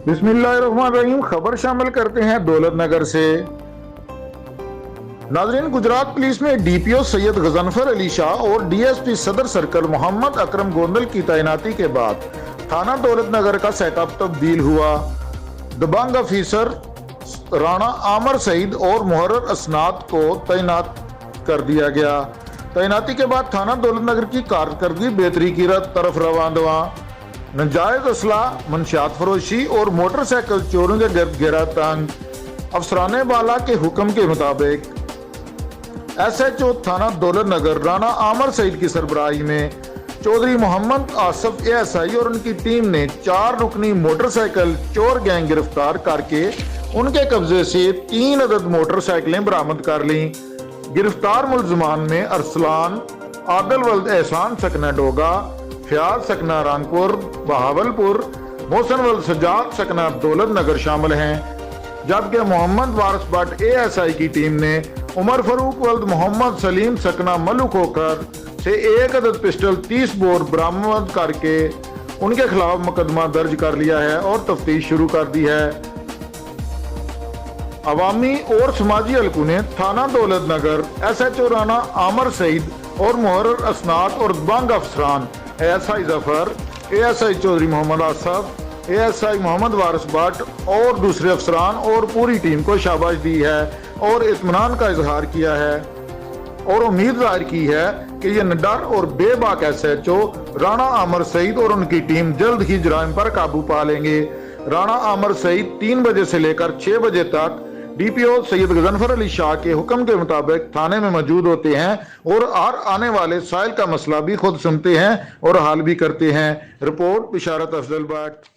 बिस्मिल्लाहिर्रहमानिर्रहीम। खबर शामिल करते हैं दौलत नगर से। नाजरीन, गुजरात पुलिस में डीपीओ सैयद गजनफर अली शाह और डीएसपी सदर सर्कल मोहम्मद अकरम गोंदल की तैनाती के बाद थाना दौलत नगर का सेटअप तब्दील हुआ। दबंग ऑफिसर राणा आमर सईद और मुहर्रर असनाद को तैनात कर दिया गया। तैनाती के बाद थाना दौलत नगर की कारकर्दगी बेहतरी की तरफ रवाना। नाजायज असला, मंशियात फरोशी और मोटरसाइकिल चोरों के गर्द घेरा तंग। अफसराने बाला के हुक्म के मुताबिक SHO थाना दौलत नगर राणा आमर सईद की सरबराही में चौधरी मोहम्मद आसफ ASI और उनकी टीम ने 4 रुकनी मोटरसाइकिल चोर गैंग गिरफ्तार करके उनके कब्जे से 3 अदद मोटरसाइकिलें बरामद कर लीं। गिरफ्तार मुलजमान में अरसलान आदल वल्द एहसान सकना डोगा, फयाज सकना रानपुर बहावलपुर, मोहसन वल्द सजाद सकना दौलत नगर शामिल हैं। जबकि मोहम्मद वारिस भट्ट ASI की टीम ने उमर फरूक वल्द मोहम्मद सलीम सकना मलुक होकर से 1 अदद पिस्टल 30 बोर बरामद करके उनके खिलाफ मुकदमा दर्ज कर लिया है और तफ्तीश शुरू कर दी है। अवामी और समाजी हलकों ने थाना दौलत नगर SHO राणा आमर सईद और मुहर्रर असनाद और दबंग अफसरान ASI Zafar, ASI Chaudhary Mohammad Asaf, ASI Mohammad वारिस भट्ट और दूसरे अफसरान और पूरी टीम को शाबाश दी है और इत्मीनान का इजहार किया है और उम्मीद जाहिर की है कि ये निडर और बेबाक SHO राणा आमर सईद और उनकी टीम जल्द ही जुराइम पर काबू पा लेंगे। राणा आमर सईद 3 बजे से लेकर 6 बजे तक DPO सैयद गजनफर अली शाह के हुक्म के मुताबिक थाने में मौजूद होते हैं और हर आने वाले साइल का मसला भी खुद सुनते हैं और हल भी करते हैं। रिपोर्ट बिशारत अफजल भट्ट।